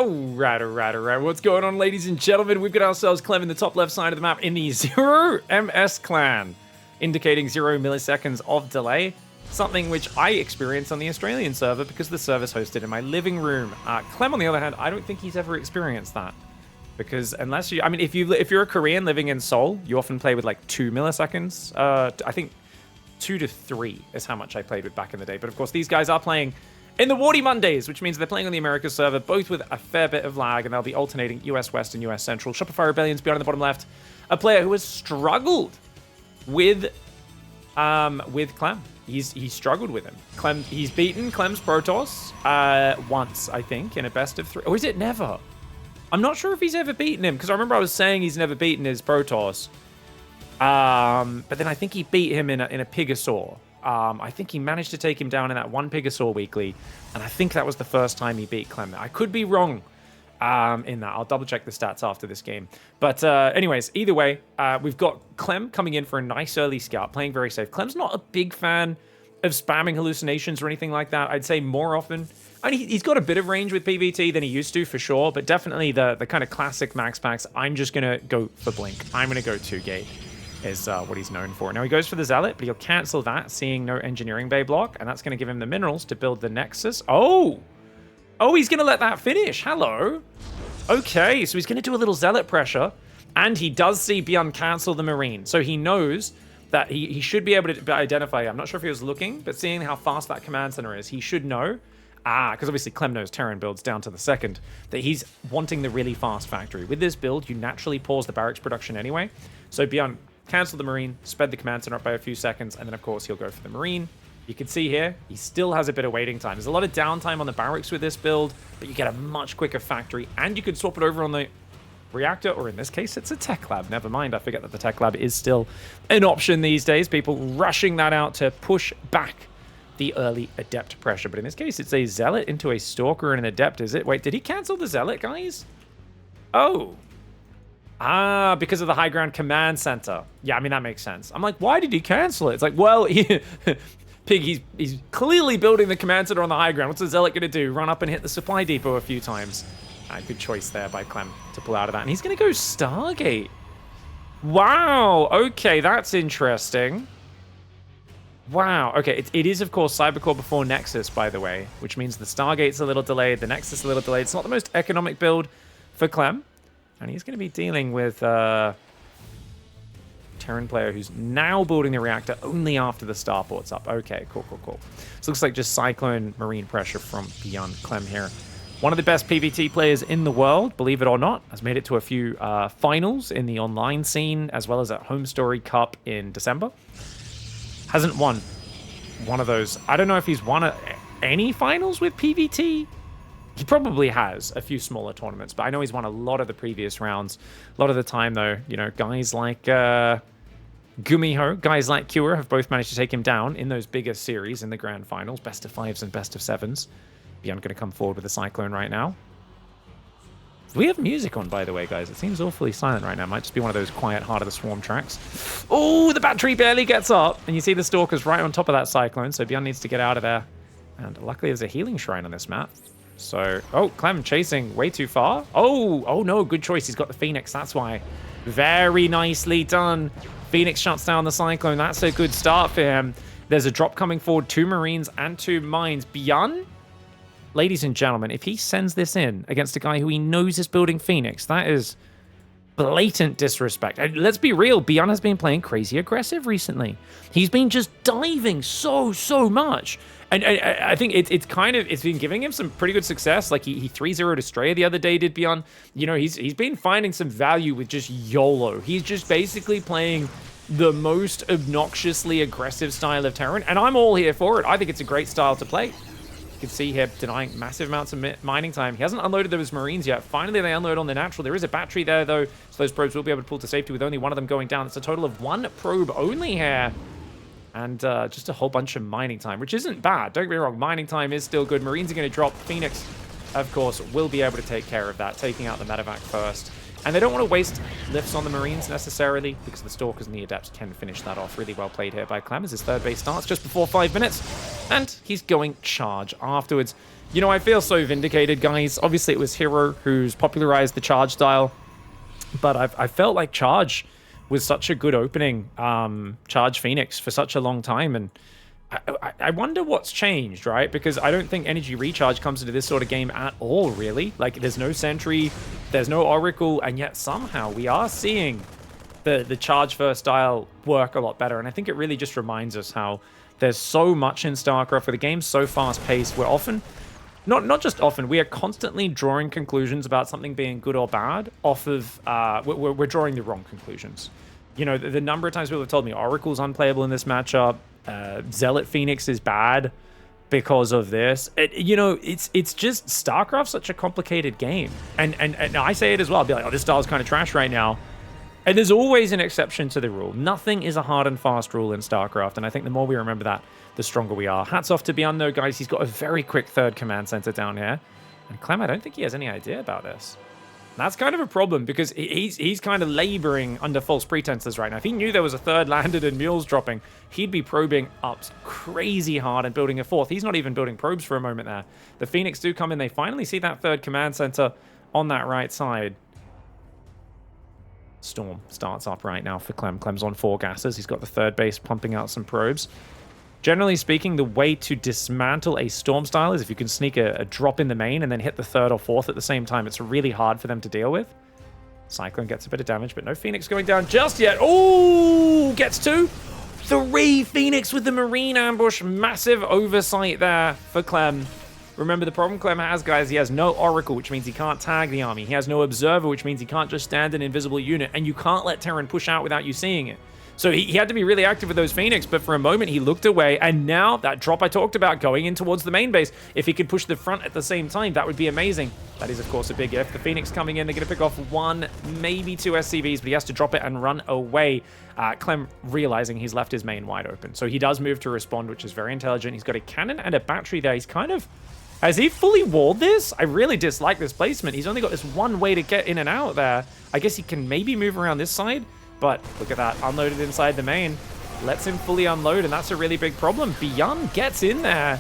Alright. What's going on, ladies and gentlemen? We've got ourselves CLEM in the top left side of the map in the 0 MS clan, indicating 0 milliseconds of delay. Something which I experienced on the Australian server because the server's hosted in my living room. CLEM, on the other hand, I don't think he's ever experienced that. Because unless you, I mean, if you're a Korean living in Seoul, you often play with like 2 milliseconds. I think 2 to 3 is how much I played with back in the day. But of course, these guys are playing in the Wardi Mondays, which means they're playing on the Americas server, both with a fair bit of lag, and they'll be alternating US West and US Central. Shopify Rebellion's beyond in the bottom left, a player who has struggled with CLEM. He's struggled with him. He's beaten CLEM's Protoss once, I think, in a best of 3. Or is it never? I'm not sure if he's ever beaten him, because I remember I was saying he's never beaten his Protoss. But then I think he beat him in a Pigasaur. I think he managed to take him down in that one Pigasaur weekly, and I think that was the first time he beat CLEM. I could be wrong in that. I'll double check the stats after this game. But anyways, either way, we've got CLEM coming in for a nice early scout, playing very safe. CLEM's not a big fan of spamming hallucinations or anything like that. I'd say more often. I mean, he's got a bit of range with PvT than he used to, for sure, but definitely the kind of classic max packs, I'm just going to go for Blink. I'm going to go 2-gate. Is what he's known for. Now he goes for the Zealot, but he'll cancel that, seeing no Engineering Bay block, and that's going to give him the minerals to build the Nexus. Oh, he's going to let that finish. Hello. Okay, so he's going to do a little Zealot pressure, and he does see BYUN cancel the Marine, so he knows that he should be able to identify. I'm not sure if he was looking, but seeing how fast that command center is, he should know. Because obviously CLEM knows Terran builds down to the second, that he's wanting the really fast factory. With this build, you naturally pause the barracks production anyway, so BYUN cancel the Marine, sped the command center up by a few seconds, and then of course he'll go for the Marine. You can see here, he still has a bit of waiting time. There's a lot of downtime on the barracks with this build, but you get a much quicker factory, and you can swap it over on the reactor, or in this case, it's a tech lab. Never mind, I forget that the tech lab is still an option these days. People rushing that out to push back the early Adept pressure. But in this case, it's a Zealot into a Stalker and an Adept, is it? Wait, did he cancel the Zealot, guys? Oh. Because of the high ground command center. Yeah, I mean, that makes sense. I'm like, why did he cancel it? It's like, well, Pig, he's clearly building the command center on the high ground. What's the Zealot going to do? Run up and hit the supply depot a few times. Good choice there by CLEM to pull out of that. And he's going to go Stargate. Wow. Okay, that's interesting. Wow. Okay, it is, of course, Cybercore before Nexus, by the way, which means the Stargate's a little delayed, the Nexus a little delayed. It's not the most economic build for CLEM. And he's going to be dealing with Terran player who's now building the reactor only after the starport's up. Okay, cool. So it looks like just Cyclone Marine pressure from BYUN. CLEM here. One of the best PvT players in the world, believe it or not, has made it to a few finals in the online scene, as well as at Home Story Cup in December. Hasn't won one of those. I don't know if he's won any finals with PvT. He probably has a few smaller tournaments, but I know he's won a lot of the previous rounds. A lot of the time, though, you know, guys like Gumiho, guys like Cure have both managed to take him down in those bigger series in the grand finals, best of 5s and best of 7s. BYUN going to come forward with a Cyclone right now. We have music on, by the way, guys. It seems awfully silent right now. It might just be one of those quiet Heart of the Swarm tracks. Oh, the battery barely gets up, and you see the Stalkers right on top of that Cyclone, so BYUN needs to get out of there. And luckily, there's a healing shrine on this map. So, CLEM chasing way too far. Oh no, good choice. He's got the Phoenix, that's why. Very nicely done. Phoenix shuts down the Cyclone. That's a good start for him. There's a drop coming forward, 2 Marines and 2 Mines. BYUN, ladies and gentlemen, if he sends this in against a guy who he knows is building Phoenix, that is blatant disrespect. And let's be real, BYUN has been playing crazy aggressive recently. He's been just diving so much. And I think it's been giving him some pretty good success. Like he 3-0'd Estrella the other day, did BYUN. You know, he's been finding some value with just YOLO. He's just basically playing the most obnoxiously aggressive style of Terran, and I'm all here for it. I think it's a great style to play. You can see here denying massive amounts of mining time. He hasn't unloaded those Marines yet. Finally, they unload on the natural. There is a battery there, though, so those probes will be able to pull to safety with only one of them going down. It's a total of 1 probe only here. And just a whole bunch of mining time, which isn't bad. Don't get me wrong, mining time is still good. Marines are going to drop. Phoenix, of course, will be able to take care of that, taking out the medevac first. And they don't want to waste lifts on the Marines necessarily, because the Stalkers and the Adepts can finish that off. Really well played here by CLEM as his third base starts just before 5 minutes. And he's going charge afterwards. You know, I feel so vindicated, guys. Obviously, it was Hero who's popularized the charge style. But I felt like charge was such a good opening, charge Phoenix, for such a long time. And I wonder what's changed, right? Because I don't think energy recharge comes into this sort of game at all, really. Like, there's no sentry, there's no oracle, and yet somehow we are seeing the charge first style work a lot better. And I think it really just reminds us how there's so much in StarCraft, where the game's so fast-paced. We're often, not just often, we are constantly drawing conclusions about something being good or bad off of, we're drawing the wrong conclusions. You know, the number of times people have told me Oracle's unplayable in this matchup, Zealot Phoenix is bad because of this. You know, it's just StarCraft's such a complicated game. And I say it as well. I'll be like, oh, this style's kind of trash right now. And there's always an exception to the rule. Nothing is a hard and fast rule in StarCraft. And I think the more we remember that, the stronger we are. Hats off to BYUN, though, guys. He's got a very quick third command center down here. And CLEM, I don't think he has any idea about this. That's kind of a problem, because he's kind of laboring under false pretenses right now. If he knew there was a third landed and mules dropping, he'd be probing up crazy hard and building a fourth. He's not even building probes for a moment there. The Phoenix do come in. They finally see that third command center on that right side. Storm starts up right now for CLEM. CLEM's on 4 gases. He's got the third base pumping out some probes. Generally speaking, the way to dismantle a Storm style is if you can sneak a drop in the main and then hit the third or fourth at the same time. It's really hard for them to deal with. Cyclone gets a bit of damage, but no Phoenix going down just yet. Oh, gets 2. 3 Phoenix with the Marine ambush. Massive oversight there for CLEM. Remember, the problem CLEM has, guys, he has no Oracle, which means he can't tag the army. He has no Observer, which means he can't just stand an invisible unit, and you can't let Terran push out without you seeing it. So he had to be really active with those Phoenix, but for a moment he looked away, and now that drop I talked about going in towards the main base, if he could push the front at the same time, that would be amazing. That is, of course, a big if. The Phoenix coming in, they're going to pick off 1, maybe 2 SCVs, but he has to drop it and run away. CLEM realizing he's left his main wide open. So he does move to respond, which is very intelligent. He's got a cannon and a battery there. He's kind of... Has he fully walled this? I really dislike this placement. He's only got this one way to get in and out there. I guess he can maybe move around this side. But look at that, unloaded inside the main. Lets him fully unload, and that's a really big problem. BYUN gets in there.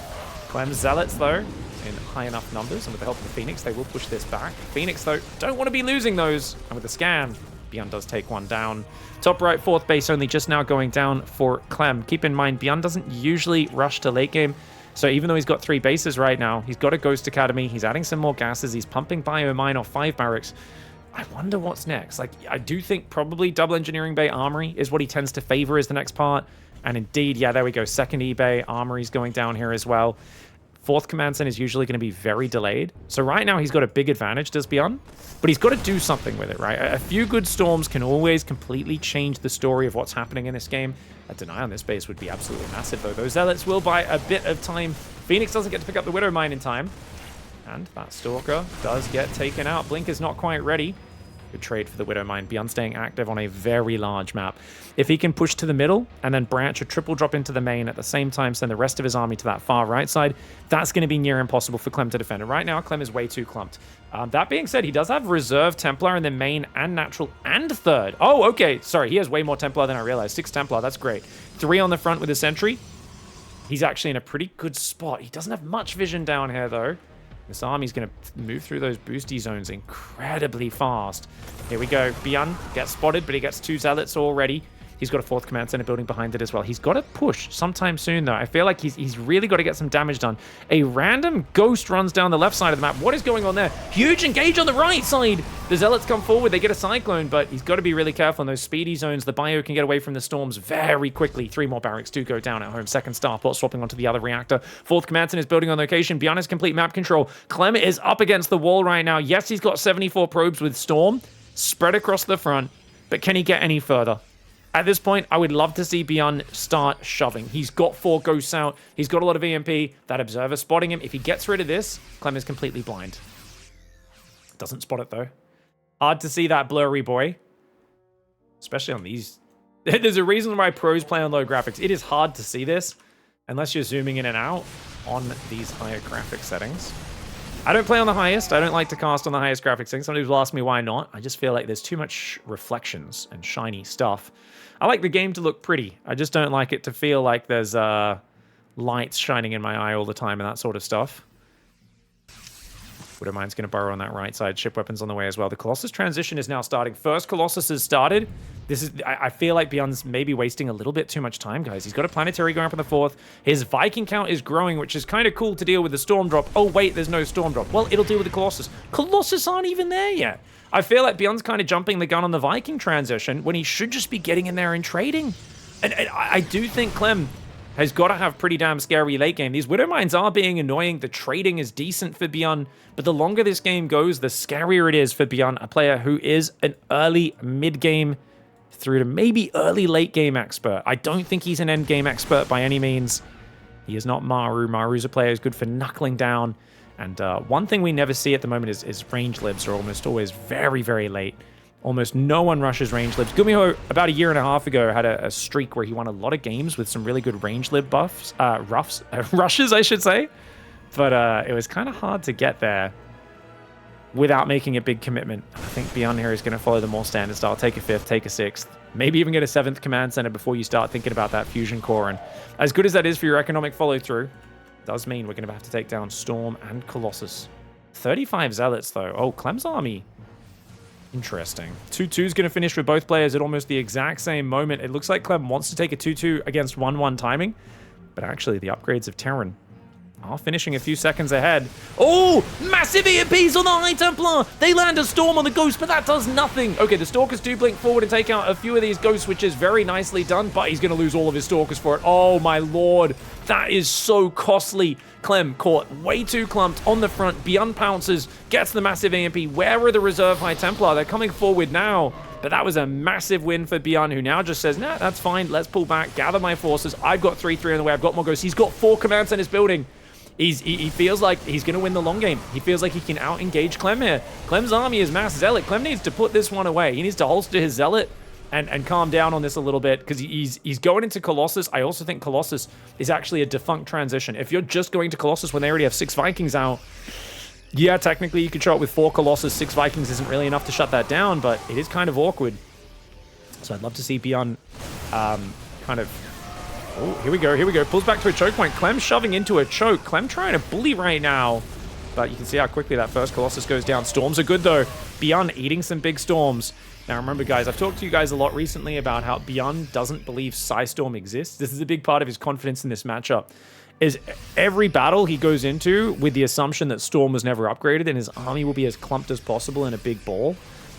CLEM's Zealots, though, in high enough numbers, and with the help of the Phoenix, they will push this back. Phoenix, though, don't want to be losing those. And with the scan, BYUN does take one down. Top right, 4th base only just now going down for CLEM. Keep in mind, BYUN doesn't usually rush to late game. So even though he's got 3 bases right now, he's got a Ghost Academy, he's adding some more gases, he's pumping Biomine off 5 barracks. I wonder what's next. Like, I do think probably double engineering bay armory is what he tends to favor as the next part. And indeed, yeah, there we go. 2nd eBay armory's going down here as well. 4th command center is usually going to be very delayed. So right now he's got a big advantage, does BYUN, but he's got to do something with it, right? A few good storms can always completely change the story of what's happening in this game. A deny on this base would be absolutely massive, though. Those Zealots will buy a bit of time. Phoenix doesn't get to pick up the Widow Mine in time. And that Stalker does get taken out. Blink is not quite ready. Good trade for the Widow Mine. BYUN staying active on a very large map. If he can push to the middle and then branch a triple drop into the main at the same time, send the rest of his army to that far right side, that's going to be near impossible for CLEM to defend. And right now, CLEM is way too clumped. That being said, he does have Reserve Templar in the main and Natural and 3rd. Oh, okay. Sorry, he has way more Templar than I realized. 6 Templar, that's great. 3 on the front with a Sentry. He's actually in a pretty good spot. He doesn't have much vision down here, though. This army's going to move through those boosty zones incredibly fast. Here we go. BYUN gets spotted, but he gets 2 Zealots already. He's got a 4th command center building behind it as well. He's got to push sometime soon, though. I feel like he's really got to get some damage done. A random Ghost runs down the left side of the map. What is going on there? Huge engage on the right side. The Zealots come forward. They get a Cyclone, but he's got to be really careful in those speedy zones. The Bio can get away from the storms very quickly. 3 more barracks do go down at home. 2nd Starport swapping onto the other reactor. 4th command center is building on location. BYUN has complete map control. CLEM is up against the wall right now. Yes, he's got 74 probes with Storm spread across the front, but can he get any further? At this point, I would love to see BYUN start shoving. He's got 4 ghosts out. He's got a lot of EMP. That Observer spotting him. If he gets rid of this, CLEM is completely blind. Doesn't spot it, though. Hard to see that blurry boy. Especially on these. There's a reason why pros play on low graphics. It is hard to see this unless you're zooming in and out on these higher graphic settings. I don't play on the highest. I don't like to cast on the highest graphics thing. Some people ask me why not. I just feel like there's too much reflections and shiny stuff. I like the game to look pretty. I just don't like it to feel like there's lights shining in my eye all the time and that sort of stuff. Widowmine's going to burrow on that right side. Ship weapons on the way as well. The Colossus transition is now starting. First Colossus has started. This is, I feel like BYUN's maybe wasting a little bit too much time, guys. He's got a planetary going up in the 4th. His Viking count is growing, which is kind of cool to deal with the Storm Drop. Oh, wait, there's no Storm Drop. Well, it'll deal with the Colossus. Colossus aren't even there yet. I feel like BYUN's kind of jumping the gun on the Viking transition when he should just be getting in there and trading. And I do think CLEM has got to have pretty damn scary late game. These Widowmines are being annoying. The trading is decent for BYUN, but the longer this game goes, the scarier it is for BYUN, a player who is an early mid-game through to maybe early late game expert. I don't think he's an end game expert by any means. He is not Maru. Maru's a player who's good for knuckling down. And one thing we never see at the moment is range libs are almost always very, very late. Almost no one rushes range libs. Gumiho, about a year and a half ago, had a streak where he won a lot of games with some really good range lib buffs, rushes, I should say. But it was kind of hard to get there without making a big commitment. I think BYUN here is going to follow the more standard style. Take a 5th, take a 6th. Maybe even get a 7th command center before you start thinking about that fusion core. And as good as that is for your economic follow-through, does mean we're going to have to take down Storm and Colossus. 35 Zealots, though. Oh, Clem's army. Interesting. 2-2 is going to finish with both players at almost the exact same moment. It looks like Clem wants to take a 2-2 against 1-1 timing, but actually the upgrades of Terran are finishing a few seconds ahead. Oh, massive EMPs on the High Templar. They land a Storm on the Ghost, but that does nothing. Okay, the Stalkers do blink forward and take out a few of these Ghosts, which is very nicely done, but he's going to lose all of his Stalkers for it. Oh, my lord. That is so costly. Clem caught way too clumped on the front. BYUN pounces, gets the massive EMP. Where are the reserve High Templar? They're coming forward now. But that was a massive win for BYUN, who now just says, nah, that's fine. Let's pull back, gather my forces. I've got 3-3 on the way. I've got more Ghosts. He's got 4 command centers building. He feels like he's going to win the long game. He feels like he can out-engage Clem here. Clem's army is mass Zealot. Clem needs to put this one away. He needs to holster his Zealot and calm down on this a little bit, because he's going into Colossus. I also think Colossus is actually a defunct transition. If you're just going to Colossus when they already have 6 Vikings out, yeah, technically you could show it with 4 Colossus. 6 Vikings isn't really enough to shut that down, but it is kind of awkward. So I'd love to see BYUN kind of... Oh, here we go, here we go. Pulls back to a choke point. Clem shoving into a choke. Clem trying to bully right now. But you can see how quickly that first Colossus goes down. Storms are good, though. BYUN eating some big storms. Now, remember, guys, I've talked to you guys a lot recently about how BYUN doesn't believe Psystorm exists. This is a big part of his confidence in this matchup. Is every battle he goes into with the assumption that Storm was never upgraded and his army will be as clumped as possible in a big ball.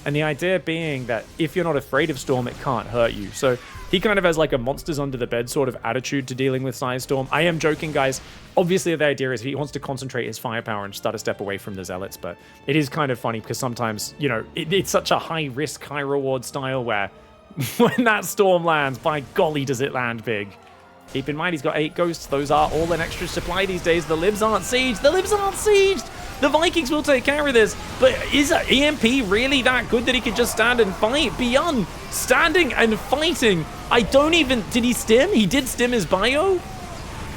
And the idea being that if you're not afraid of Storm, it can't hurt you. So he kind of has like a monsters under the bed sort of attitude to dealing with Psystorm. I am joking, guys. Obviously, the idea is he wants to concentrate his firepower and start a step away from the Zealots. But it is kind of funny because sometimes, you know, it's such a high-risk, high-reward style where when that Storm lands, by golly, does it land big. Keep in mind, he's got 8 Ghosts. Those are all an extra supply these days. The Libs aren't sieged. The Libs aren't sieged. The Vikings will take care of this. But is EMP really that good that he could just stand and fight? BYUN standing and fighting. I don't even... Did he stim? He did stim his bio.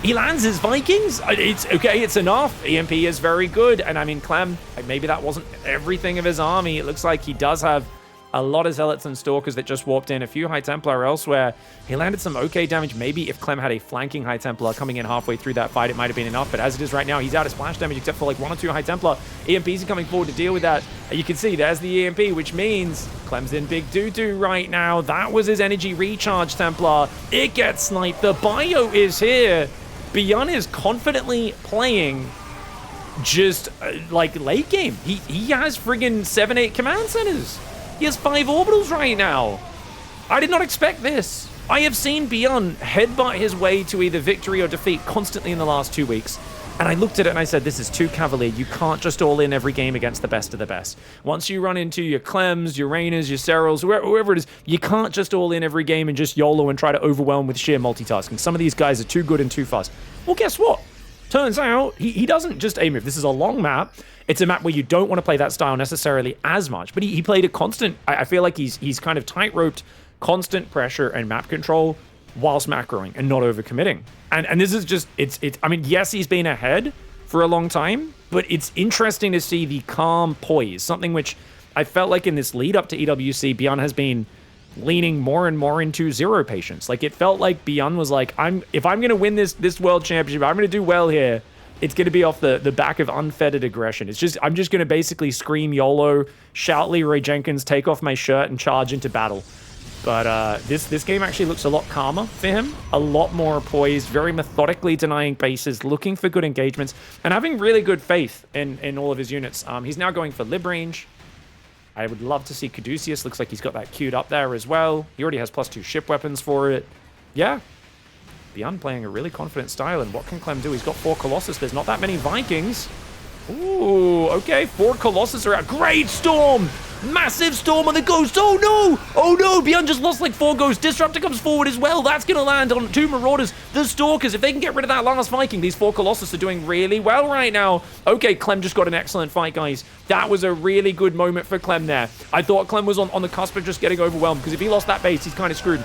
He lands his Vikings. It's okay. It's enough. EMP is very good. And I mean, Clem, maybe that wasn't everything of his army. It looks like he does have a lot of Zealots and Stalkers that just warped in. A few High Templar elsewhere. He landed some okay damage. Maybe if Clem had a flanking High Templar coming in halfway through that fight, it might have been enough. But as it is right now, he's out of splash damage except for like 1 or 2 High Templar. EMPs are coming forward to deal with that. You can see there's the EMP, which means Clem's in big doo-doo right now. That was his energy recharge Templar. It gets sniped. The bio is here. BYUN is confidently playing just like late game. He has friggin' 7-8 command centers. He has 5 orbitals right now. I did not expect this. I have seen BYUN headbutt his way to either victory or defeat constantly in the last 2 weeks. And I looked at it and I said, this is too cavalier. You can't just all in every game against the best of the best. Once you run into your Clems, your Rainas, your Serals, whoever it is, you can't just all in every game and just YOLO and try to overwhelm with sheer multitasking. Some of these guys are too good and too fast. Well, guess what? Turns out he doesn't just aim. If this is a long map, it's a map where you don't want to play that style necessarily as much. But he played a constant. I feel like he's kind of tight-roped constant pressure and map control whilst macroing and not overcommitting. And this is just, I mean, yes, he's been ahead for a long time, but it's interesting to see the calm poise, something which I felt like in this lead up to EWC, BYUN has been leaning more and more into zero patience. Like, it felt like BYUN was like, if I'm going to win this world championship, I'm going to do well here. It's going to be off the back of unfettered aggression. I'm just going to basically scream YOLO, shout Leroy Jenkins, take off my shirt, and charge into battle. But this game actually looks a lot calmer for him, a lot more poised, very methodically denying bases, looking for good engagements, and having really good faith in all of his units. He's now going for Lib range. I would love to see Caduceus. Looks like he's got that queued up there as well. He already has +2 ship weapons for it. Yeah. BYUN playing a really confident style, and what can CLEM do? He's got 4 Colossus. There's not that many Vikings. Ooh, okay. 4 Colossus are out. Great Storm! Massive Storm on the Ghost. Oh no! Oh no! BYUN just lost like 4 Ghosts. Disruptor comes forward as well. That's going to land on 2 Marauders. The Stalkers, if they can get rid of that last Viking, these 4 Colossus are doing really well right now. Okay, CLEM just got an excellent fight, guys. That was a really good moment for CLEM there. I thought CLEM was on the cusp of just getting overwhelmed, because if he lost that base, he's kind of screwed.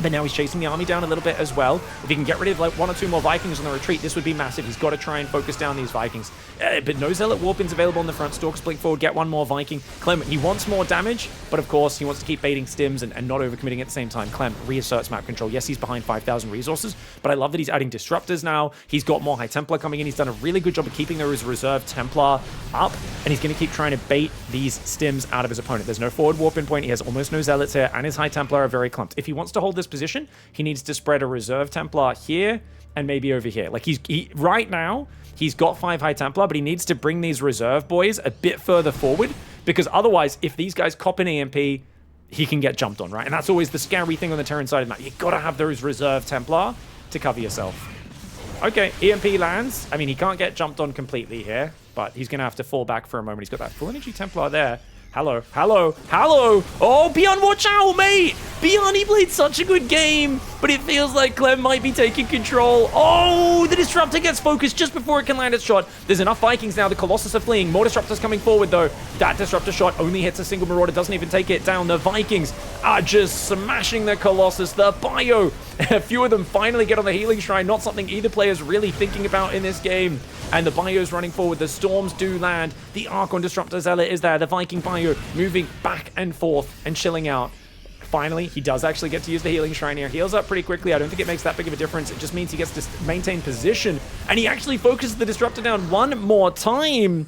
But now he's chasing the army down a little bit as well. If he can get rid of like 1 or 2 more Vikings on the retreat, this would be massive. He's got to try and focus down these Vikings. But no Zealot Warpins available on the front. Stalkers blink forward, get 1 more Viking. CLEM, he wants more damage, but of course he wants to keep baiting stims and not overcommitting at the same time. CLEM reasserts map control. Yes, he's behind 5,000 resources, but I love that he's adding Disruptors now. He's got more High Templar coming in. He's done a really good job of keeping those reserve Templar up, and he's going to keep trying to bait these stims out of his opponent. There's no forward Warpin point. He has almost no Zealots here, and his High Templar are very clumped. If he wants to hold this position, he needs to spread a reserve Templar here and maybe over here. Like, right now, he's got 5 High Templar, but he needs to bring these reserve boys a bit further forward, because otherwise, if these guys cop an EMP, he can get jumped on, right? And that's always the scary thing on the Terran side of the map. You gotta have those reserve Templar to cover yourself. Okay, EMP lands. I mean, he can't get jumped on completely here, but he's gonna have to fall back for a moment. He's got that full energy Templar there. Hello, hello, hello! Oh, BYUN, watch out, mate! BYUN, he played such a good game, but it feels like CLEM might be taking control. Oh, the Disruptor gets focused just before it can land its shot. There's enough Vikings now. The Colossus are fleeing. More Disruptors coming forward, though. That Disruptor shot only hits a single Marauder, doesn't even take it down. The Vikings are just smashing the Colossus. The Bio, a few of them finally get on the Healing Shrine, not something either player's really thinking about in this game. And the Bio's running forward. The Storms do land. The Archon Disruptor Zealot is there. The Viking Bio moving back and forth and chilling out. Finally, he does actually get to use the Healing Shrine here. Heals up pretty quickly. I don't think it makes that big of a difference. It just means he gets to maintain position. And he actually focuses the Disruptor down 1 more time.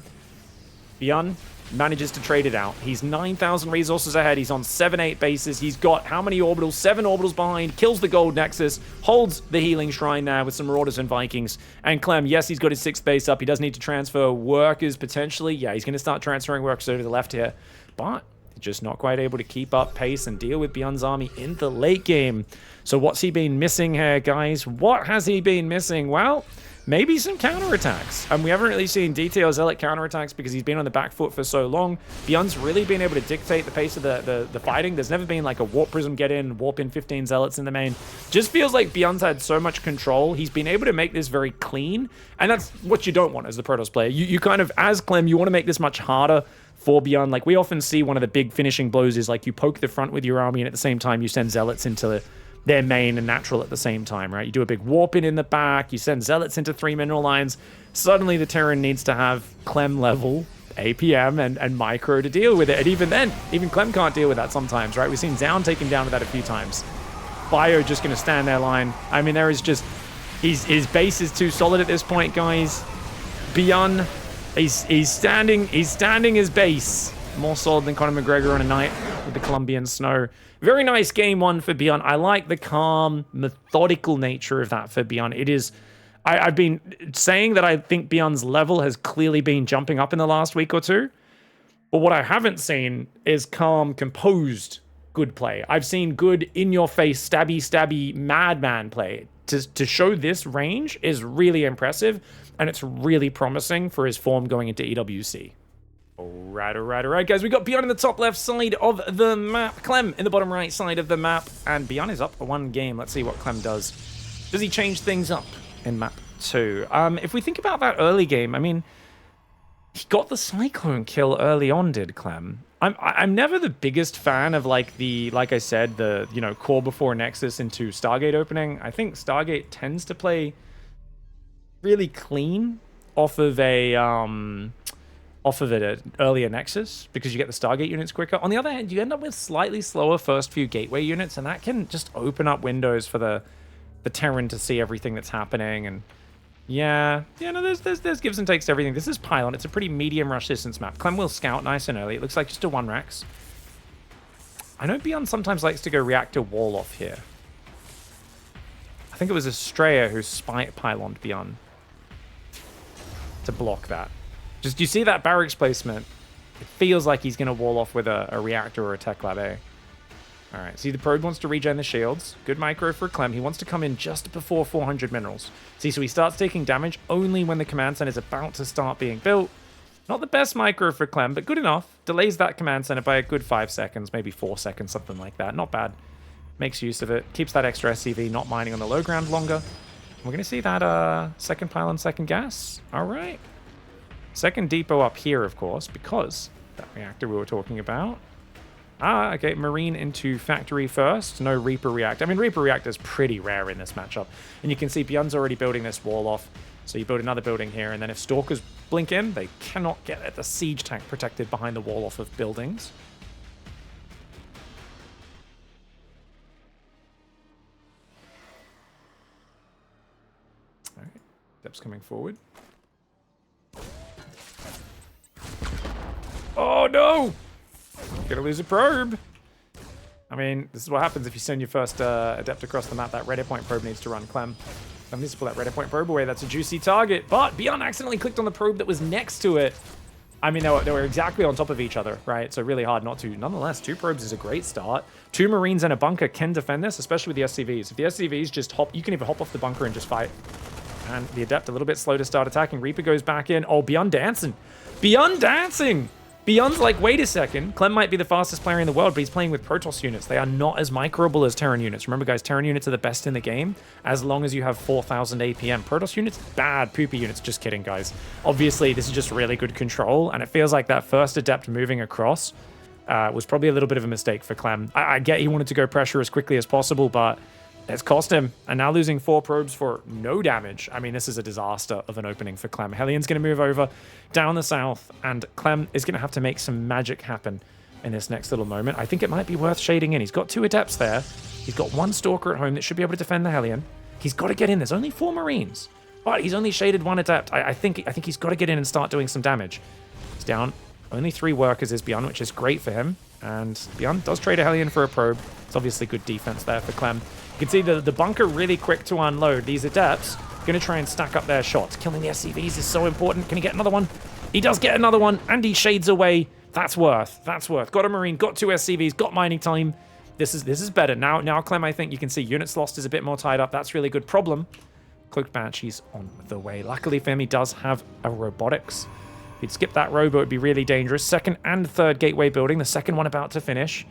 BYUN manages to trade it out. He's 9,000 resources ahead. He's on 7-8 bases. He's got how many orbitals? 7 orbitals behind. Kills the Gold Nexus. Holds the Healing Shrine there with some Marauders and Vikings. And CLEM, yes, he's got his 6th base up. He does need to transfer workers potentially. Yeah, he's going to start transferring workers over to the left here. But just not quite able to keep up pace and deal with BYUN's army in the late game. So what's he been missing here, guys? What has he been missing? Well, maybe some counterattacks. And we haven't really seen detailed Zealot counterattacks because he's been on the back foot for so long. BYUN's really been able to dictate the pace of the fighting. There's never been like a Warp Prism get in, warp in 15 Zealots in the main. Just feels like BYUN's had so much control. He's been able to make this very clean. And that's what you don't want as the Protoss player. You kind of, as CLEM, you want to make this much harder for BYUN. Like, we often see one of the big finishing blows is like you poke the front with your army and at the same time you send Zealots into their main and natural at the same time, right? You do a big warp in the back, you send Zealots into 3 mineral lines. Suddenly the Terran needs to have CLEM level APM and micro to deal with it. And even then, even CLEM can't deal with that sometimes, right? We've seen Zound take him down with that a few times. Bio just going to stand their line. I mean, there is just... His base is too solid at this point, guys. BYUN, he's standing his base. More solid than Conor McGregor on a night with the Colombian snow. Very nice game 1 for BYUN. I like the calm, methodical nature of that for BYUN. It is... I've been saying that I think BYUN's level has clearly been jumping up in the last week or two. But what I haven't seen is calm, composed, good play. I've seen good, in-your-face, stabby, madman play. To show this range is really impressive, and it's really promising for his form going into EWC. All right, guys. We got BYUN in the top left side of the map, CLEM in the bottom right side of the map, and BYUN is up for 1 game. Let's see what CLEM does. Does he change things up in map 2? If we think about that early game, I mean, he got the Cyclone kill early on, did CLEM? I'm never the biggest fan of like I said, the core before Nexus into Stargate opening. I think Stargate tends to play really clean. off of an earlier Nexus because you get the Stargate units quicker. On the other hand, you end up with slightly slower first few Gateway units, and that can just open up windows for the Terran to see everything that's happening. And yeah, no, there's gives and takes to everything. This is Pylon. It's a pretty medium rush distance map. Clem will scout nice and early. It looks like just a 1 Rex. I know BYUN sometimes likes to go reactor wall off here. I think it was Estrella who pyloned BYUN to block that. Just, you see that barracks placement? It feels like he's going to wall off with a reactor or a tech lab A. All right, see, the probe wants to regen the shields. Good micro for Clem. He wants to come in just before 400 minerals. See, so he starts taking damage only when the command center is about to start being built. Not the best micro for Clem, but good enough. Delays that command center by a good 5 seconds, maybe 4 seconds, something like that. Not bad. Makes use of it. Keeps that extra SCV, not mining on the low ground longer. We're going to see that second pylon, second gas. All right. Second depot up here, of course, because that reactor we were talking about. Okay, Marine into factory first. No Reaper reactor. I mean, Reaper reactor is pretty rare in this matchup. And you can see BYUN's already building this wall off. So you build another building here, and then if Stalkers blink in, they cannot get at the siege tank protected behind the wall off of buildings. All right, Dep's coming forward. Oh, no! Gonna lose a probe. I mean, this is what happens if you send your first Adept across the map. That red point probe needs to run Clem. Clem needs to pull that red point probe away. That's a juicy target. But BYUN accidentally clicked on the probe that was next to it. I mean, they were exactly on top of each other, right? So really hard not to. Nonetheless, 2 probes is a great start. 2 Marines and a bunker can defend this, especially with the SCVs. If the SCVs just hop, you can even hop off the bunker and just fight. And the Adept a little bit slow to start attacking. Reaper goes back in. Oh, BYUN dancing. BYUN dancing! BYUN's like, wait a second, Clem might be the fastest player in the world, but he's playing with Protoss units. They are not as microable as Terran units. Remember, guys, Terran units are the best in the game as long as you have 4,000 APM. Protoss units, bad. Poopy units, just kidding, guys. Obviously, this is just really good control, and it feels like that first Adept moving across was probably a little bit of a mistake for Clem. I get he wanted to go pressure as quickly as possible, but it's cost him. And now losing 4 probes for no damage. I mean, this is a disaster of an opening for Clem. Hellions going to move over down the south, and Clem is going to have to make some magic happen in this next little moment. I think it might be worth shading in. He's got 2 Adepts there. He's got 1 Stalker at home that should be able to defend the Hellion. He's got to get in. There's only 4 Marines, but he's only shaded 1 Adept. I think he's got to get in and start doing some damage. He's down. Only 3 workers is BYUN, which is great for him. And BYUN does trade a Hellion for a probe. It's obviously good defense there for Clem. You can see the bunker really quick to unload. These Adepts going to try and stack up their shots. Killing the SCVs is so important. Can he get another one? He does get another one, and he shades away. That's worth. That's worth. Got a Marine, got 2 SCVs, got mining time. This is better. Now Clem, I think you can see units lost is a bit more tied up. That's really good. Problem. Cloaked Banshee's on the way. Luckily for him, he does have a robotics. If he'd skip that robo, it would be really dangerous. Second and third gateway building. The second one about to finish.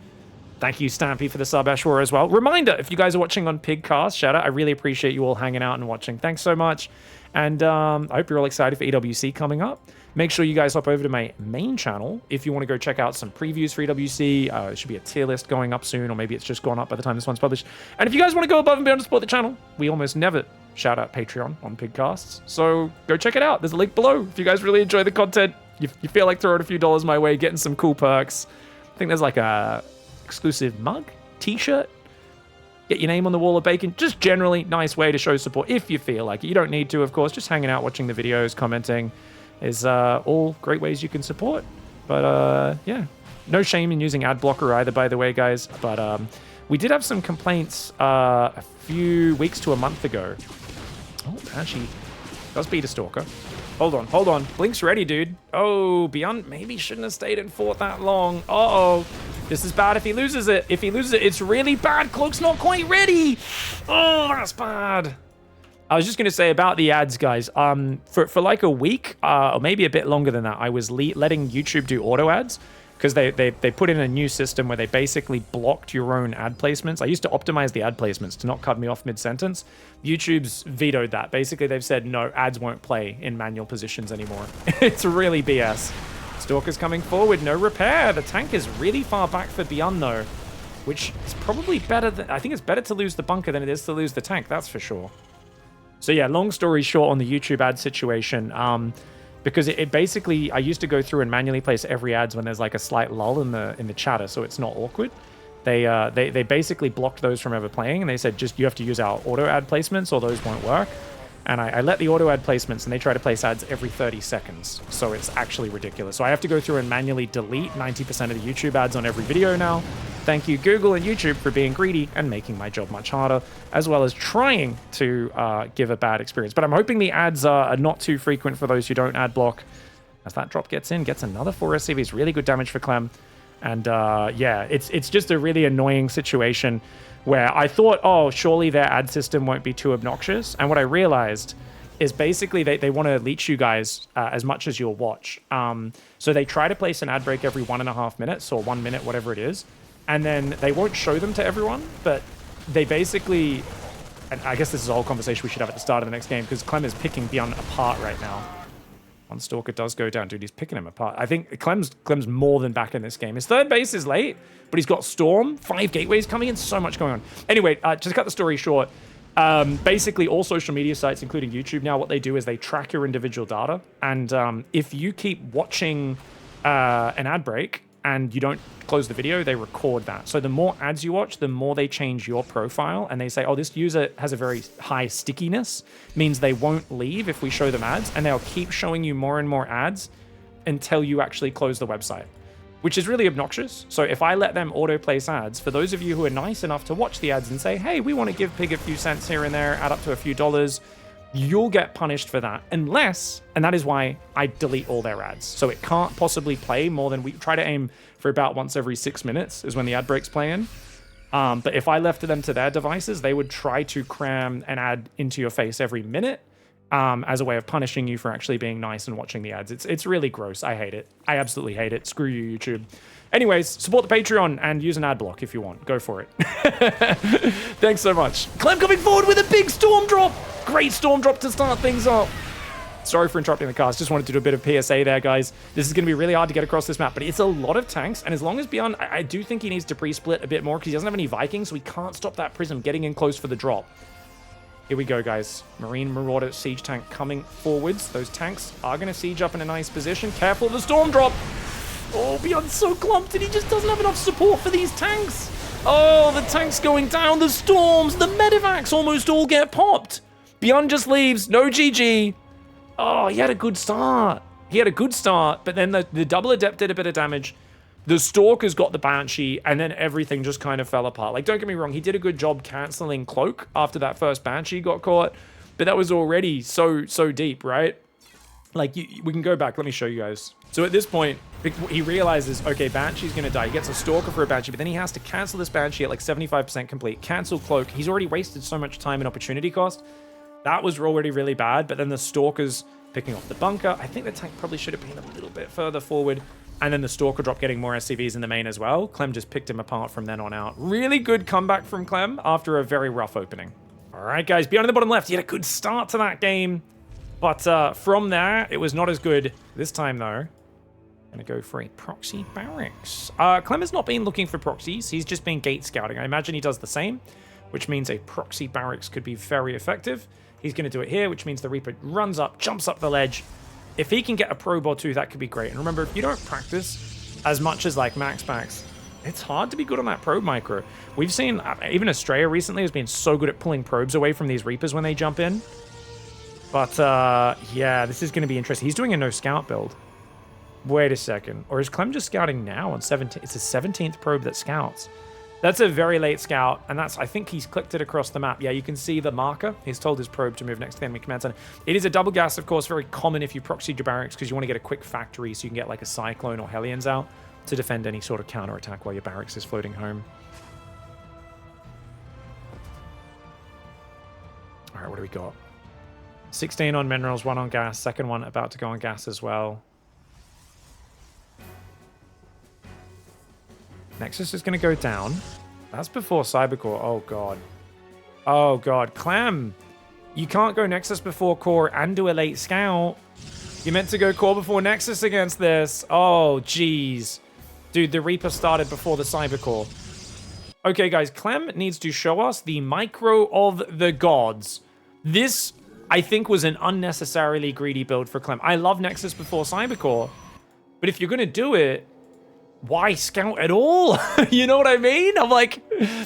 Thank you, Stampy, for the sub Ashura as well. Reminder, if you guys are watching on Pigcast, shout out. I really appreciate you all hanging out and watching. Thanks so much. And I hope you're all excited for EWC coming up. Make sure you guys hop over to my main channel if you want to go check out some previews for EWC. There should be a tier list going up soon, or maybe it's just gone up by the time this one's published. And if you guys want to go above and beyond to support the channel, we almost never shout out Patreon on Pigcasts. So go check it out. There's a link below. If you guys really enjoy the content, you feel like throwing a few dollars my way, getting some cool perks. I think there's like a exclusive mug, t-shirt, get your name on the wall of bacon. Just generally nice way to show support if you feel like it. You don't need to, of course. Just hanging out, watching the videos, commenting is all great ways you can support. But yeah, no shame in using ad blocker either, by the way, guys. But we did have some complaints a few weeks to a month ago. Oh, actually does beat a Stalker. Hold on. Blink's ready, dude. Oh, BYUN maybe shouldn't have stayed in fort that long. Uh-oh. This is bad if he loses it. If he loses it, it's really bad. Cloak's not quite ready. Oh, that's bad. I was just going to say about the ads, guys. For like a week, or maybe a bit longer than that, I was letting YouTube do auto ads because they put in a new system where they basically blocked your own ad placements. I used to optimize the ad placements to not cut me off mid-sentence. YouTube's vetoed that. Basically, they've said, no, ads won't play in manual positions anymore. It's really BS. Stalker's coming forward, no repair. The tank is really far back for BYUN though, which is probably better than, I think it's better to lose the bunker than it is to lose the tank, that's for sure. So yeah, long story short on the YouTube ad situation, because it basically, I used to go through and manually place every ads when there's like a slight lull in the chatter, so it's not awkward. They basically blocked those from ever playing, and they said just you have to use our auto ad placements or those won't work. And I let the auto ad placements, and they try to place ads every 30 seconds. So it's actually ridiculous. So I have to go through and manually delete 90% of the YouTube ads on every video now. Thank you, Google and YouTube, for being greedy and making my job much harder, as well as trying to give a bad experience. But I'm hoping the ads are not too frequent for those who don't ad block. As that drop gets in, gets another 4 SCVs. Really good damage for CLEM. And yeah, it's just a really annoying situation where I thought, oh, surely their ad system won't be too obnoxious. And what I realized is basically they want to leech you guys as much as you'll watch. So they try to place an ad break every 1.5 minutes or 1 minute, whatever it is. And then they won't show them to everyone, but they basically, and I guess this is a whole conversation we should have at the start of the next game, because Clem is picking BYUN apart right now. One Stalker does go down. Dude, he's picking him apart. I think Clem's more than back in this game. His third base is late, but he's got Storm, 5 gateways coming in, so much going on. Anyway, just to cut the story short, basically all social media sites, including YouTube now, what they do is they track your individual data. And if you keep watching an ad break and you don't close the video, they record that. So the more ads you watch, the more they change your profile, and they say, oh, this user has a very high stickiness, means they won't leave if we show them ads, and they'll keep showing you more and more ads until you actually close the website, which is really obnoxious. So if I let them auto place ads, for those of you who are nice enough to watch the ads and say, hey, we want to give Pig a few cents here and there, add up to a few dollars, you'll get punished for that, unless, and that is why I delete all their ads. So it can't possibly play more than, we try to aim for about once every 6 minutes is when the ad breaks play in. But if I left them to their devices, they would try to cram an ad into your face every minute as a way of punishing you for actually being nice and watching the ads. It's really gross. I hate it. I absolutely hate it. Screw you, YouTube. Anyways, support the Patreon and use an ad block if you want. Go for it. Thanks so much. Clem coming forward with a big storm drop. Great storm drop to start things up. Sorry for interrupting the cast. Just wanted to do a bit of PSA there, guys. This is going to be really hard to get across this map, but it's a lot of tanks. And as long as BYUN, I do think he needs to pre-split a bit more because he doesn't have any Vikings, so he can't stop that Prism getting in close for the drop. Here we go, guys. Marine Marauder siege tank coming forwards. Those tanks are going to siege up in a nice position. Careful of the storm drop. Oh, BYUN's so clumped and he just doesn't have enough support for these tanks. Oh, the tanks going down. The storms, the medevacs almost all get popped. BYUN just leaves. No GG. Oh, he had a good start. He had a good start, but then the double adept did a bit of damage. The Stalker's got the Banshee, and then everything just kind of fell apart. Like, don't get me wrong, he did a good job canceling Cloak after that first Banshee got caught, but that was already so deep, right? Like, we can go back. Let me show you guys. So at this point, he realizes, okay, Banshee's going to die. He gets a Stalker for a Banshee, but then he has to cancel this Banshee at like 75% complete. Cancel Cloak. He's already wasted so much time and opportunity cost. That was already really bad, but then the Stalker's picking off the bunker. I think the tank probably should have been a little bit further forward. And then the Stalker drop getting more SCVs in the main as well. Clem just picked him apart from then on out. Really good comeback from Clem after a very rough opening. All right, guys, BYUN in the bottom left. He had a good start to that game. But from there, it was not as good this time, though. Gonna go for a proxy barracks. Clem has not been looking for proxies. He's just been gate scouting. I imagine he does the same, which means a proxy barracks could be very effective. He's going to do it here, which means the Reaper runs up, jumps up the ledge. If he can get a probe or two, that could be great. And remember, if you don't practice as much as like Max Packs, it's hard to be good on that probe micro. We've seen, even Australia recently has been so good at pulling probes away from these Reapers when they jump in. But yeah, this is going to be interesting. He's doing a no scout build. Wait a second. Or is Clem just scouting now on 17? It's a 17th probe that scouts. That's a very late scout, and that's, I think he's clicked it across the map. Yeah, you can see the marker. He's told his probe to move next to the enemy command center. It is a double gas, of course, very common if you proxied your barracks because you want to get a quick factory so you can get like a Cyclone or Hellions out to defend any sort of counterattack while your barracks is floating home. All right, what do we got? 16 on minerals, 1 on gas, second one about to go on gas as well. Nexus is going to go down. That's before Cybercore. Oh, God. Oh, God. Clem, you can't go Nexus before Core and do a late scout. You meant to go Core before Nexus against this. Oh, jeez. Dude, the Reaper started before the Cybercore. Okay, guys. Clem needs to show us the micro of the gods. This I think was an unnecessarily greedy build for Clem. I love Nexus before Cybercore, but if you're going to do it, why scout at all? You know what I mean? I'm like,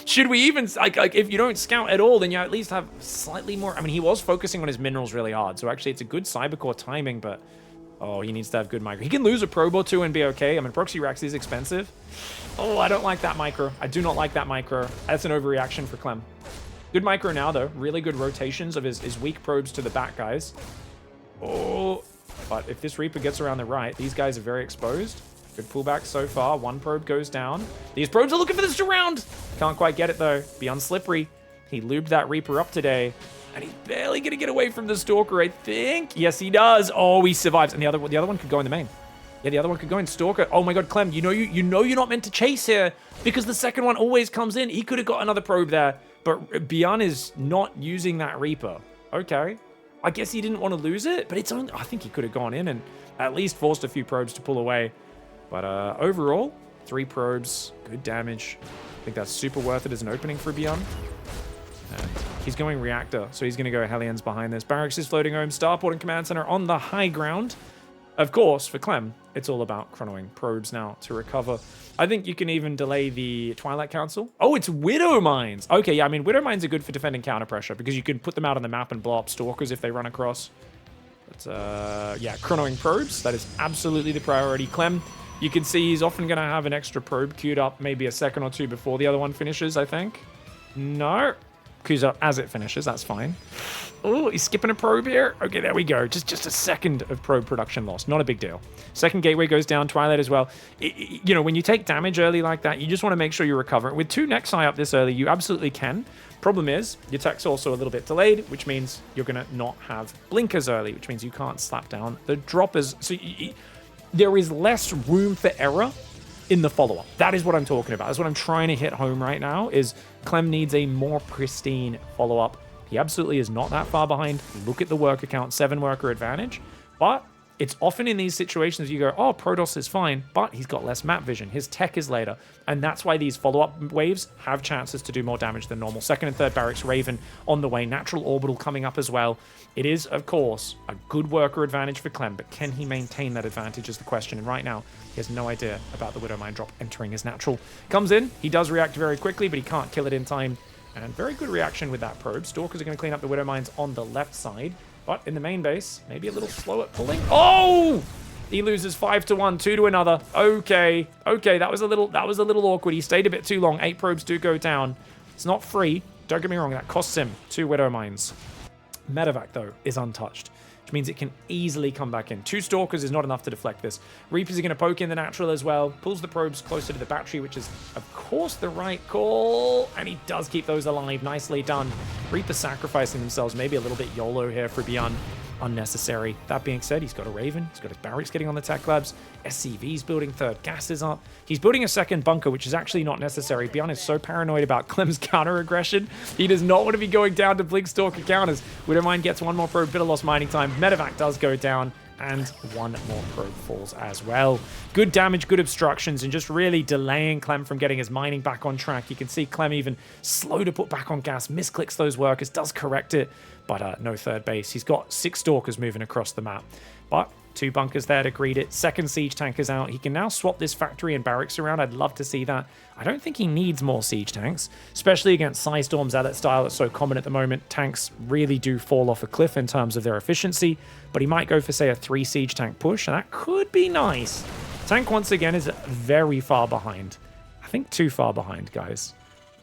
should we even, like if you don't scout at all, then you at least have slightly more. I mean, he was focusing on his minerals really hard, so actually it's a good Cybercore timing, but oh, he needs to have good micro. He can lose a probe or two and be okay. I mean, Proxy Rex is expensive. Oh, I don't like that micro. I do not like that micro. That's an overreaction for Clem. Good micro now, though. Really good rotations of his weak probes to the back guys. Oh, but if this Reaper gets around the right, these guys are very exposed. Good pullback so far. One probe goes down. These probes are looking for the surround. Can't quite get it, though. Beyond slippery. He lubed that Reaper up today. And he's barely going to get away from the Stalker, I think. Yes, he does. Oh, he survives. And the other one could go in the main. Yeah, the other one could go in Stalker. Oh my God, Clem, you know you're not meant to chase here because the second one always comes in. He could have got another probe there, but BYUN is not using that Reaper. Okay. I guess he didn't want to lose it, but it's only, I think he could have gone in and at least forced a few probes to pull away. But overall, 3 probes, good damage. I think that's super worth it as an opening for BYUN. And he's going Reactor, so he's going to go Hellions behind this. Barracks is floating home, Starport and Command Center on the high ground. Of course, for Clem, it's all about chronoing probes now to recover. I think you can even delay the Twilight Council. Oh, it's Widow Mines. Okay, yeah, I mean, Widow Mines are good for defending counter pressure because you can put them out on the map and blow up Stalkers if they run across. But, yeah, chronoing probes, that is absolutely the priority. Clem, you can see he's often going to have an extra probe queued up, maybe a second or two before the other one finishes, I think. No. Queues up as it finishes, that's fine. Oh, he's skipping a probe here. Okay, there we go. Just a second of probe production loss. Not a big deal. Second gateway goes down, Twilight as well. You know, when you take damage early like that, you just want to make sure you recover. With 2 Nexi up this early, you absolutely can. Problem is, your tech's also a little bit delayed, which means you're going to not have blinkers early, which means you can't slap down the droppers. So there is less room for error in the follow-up. That is what I'm talking about. That's what I'm trying to hit home right now, is Clem needs a more pristine follow-up. He absolutely is not that far behind. Look at the worker count, 7 worker advantage. But it's often in these situations you go, oh, Protoss is fine, but he's got less map vision. His tech is later. And that's why these follow-up waves have chances to do more damage than normal. Second and third barracks, Raven on the way. Natural Orbital coming up as well. It is, of course, a good worker advantage for Clem, but can he maintain that advantage is the question. And right now, he has no idea about the Widow Mine drop entering his natural. Comes in, he does react very quickly, but he can't kill it in time. And very good reaction with that probe. Stalkers are going to clean up the Widow Mines on the left side. But in the main base, maybe a little slow at pulling. Oh! He loses 5 to 1, 2 to another. Okay. Okay, that was a little awkward. He stayed a bit too long. 8 probes do go down. It's not free. Don't get me wrong, that costs him 2 Widow Mines. Medevac, though, is untouched, which means it can easily come back in. 2 Stalkers is not enough to deflect this. Reapers are going to poke in the natural as well. Pulls the probes closer to the battery, which is, of course, the right call. And he does keep those alive. Nicely done. Reapers sacrificing themselves. Maybe a little bit YOLO here for BYUN. Unnecessary. That being said, he's got a Raven. He's got his barracks getting on the tech labs. SCV's building, third gas is up. He's building a second bunker, which is actually not necessary. BYUN is so paranoid about Clem's counter aggression. He does not want to be going down to Blink Stalker counters. Widow Mine gets 1 more probe, bit of lost mining time. Medevac does go down, and 1 more probe falls as well. Good damage, good obstructions, and just really delaying Clem from getting his mining back on track. You can see Clem even slow to put back on gas, misclicks those workers, does correct it, but no third base. He's got 6 Stalkers moving across the map, but 2 bunkers there to greet it. Second siege tank is out. He can now swap this factory and barracks around. I'd love to see that. I don't think he needs more siege tanks, especially against Psystorm Zealot style that's so common at the moment. Tanks really do fall off a cliff in terms of their efficiency, but he might go for, say, a 3 siege tank push, and that could be nice. Tank, once again, is very far behind. I think too far behind, guys.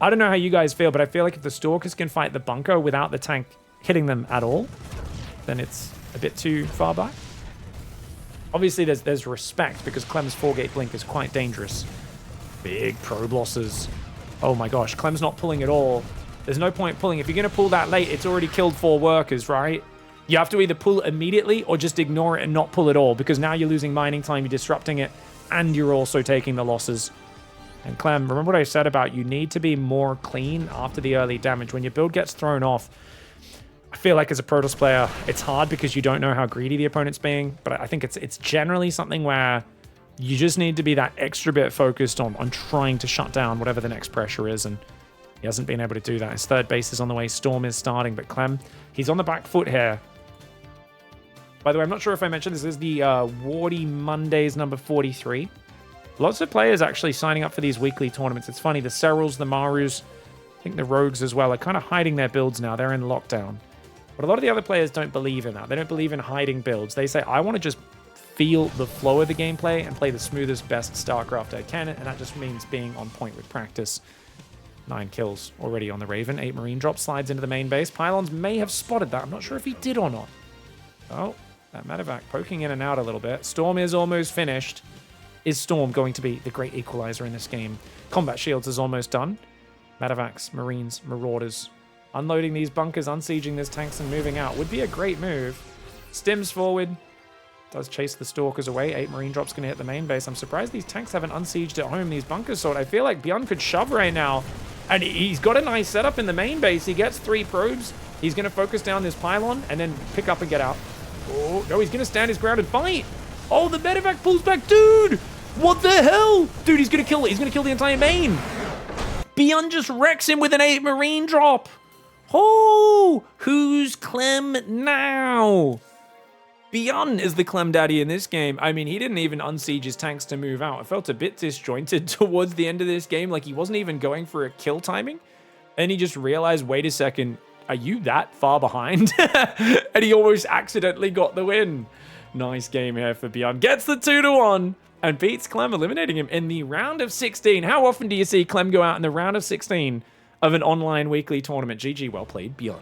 I don't know how you guys feel, but I feel like if the Stalkers can fight the bunker without the tank hitting them at all, then it's a bit too far back. Obviously, there's respect because Clem's 4-gate blink is quite dangerous. Big probe losses. Oh my gosh, Clem's not pulling at all. There's no point pulling. If you're going to pull that late, it's already killed 4 workers, right? You have to either pull immediately or just ignore it and not pull at all, because now you're losing mining time, you're disrupting it, and you're also taking the losses. And Clem, remember what I said about you need to be more clean after the early damage. When your build gets thrown off, I feel like as a Protoss player, it's hard because you don't know how greedy the opponent's being, but I think it's generally something where you just need to be that extra bit focused on trying to shut down whatever the next pressure is. And He hasn't been able to do that. His third base is on the way. Storm is starting, but Clem, he's on the back foot here. By the way, I'm not sure if I mentioned this is the Wardi Mondays number 43. Lots of players actually signing up for these weekly tournaments. It's funny, the Serals, the Marus, I think the Rogues as well are kind of hiding their builds now. They're in lockdown. But a lot of the other players don't believe in that. They don't believe in hiding builds. They say, I want to just feel the flow of the gameplay and play the smoothest, best StarCraft I can, and that just means being on point with practice. 9 kills already on the Raven. 8 Marine drops, slides into the main base. Pylons may have spotted that. I'm not sure if he did or not. Oh, that Medevac poking in and out a little bit. Storm is almost finished. Is Storm going to be the great equalizer in this game? Combat Shields is almost done. Medevacs, Marines, Marauders. Unloading these bunkers, unsieging these tanks and moving out would be a great move. Stims forward. Does chase the Stalkers away. 8 Marine drops going to hit the main base. I'm surprised these tanks haven't unsieged at home these bunkers. So I feel like BYUN could shove right now. And he's got a nice setup in the main base. He gets 3 probes. He's going to focus down this pylon and then pick up and get out. Oh, no, he's going to stand his ground and fight. Oh, the Medevac pulls back. Dude, what the hell? Dude, he's going to kill it. He's going to kill the entire main. BYUN just wrecks him with an 8 Marine drop. Oh, who's Clem now? BYUN is the Clem daddy in this game. I mean, he didn't even unsiege his tanks to move out. It felt a bit disjointed towards the end of this game. Like, he wasn't even going for a kill timing. And he just realized, wait a second, are you that far behind? And he almost accidentally got the win. Nice game here for BYUN. Gets the 2-1 and beats Clem, eliminating him in the round of 16. How often do you see Clem go out in the round of 16 of an online weekly tournament? GG, well played, BYUN.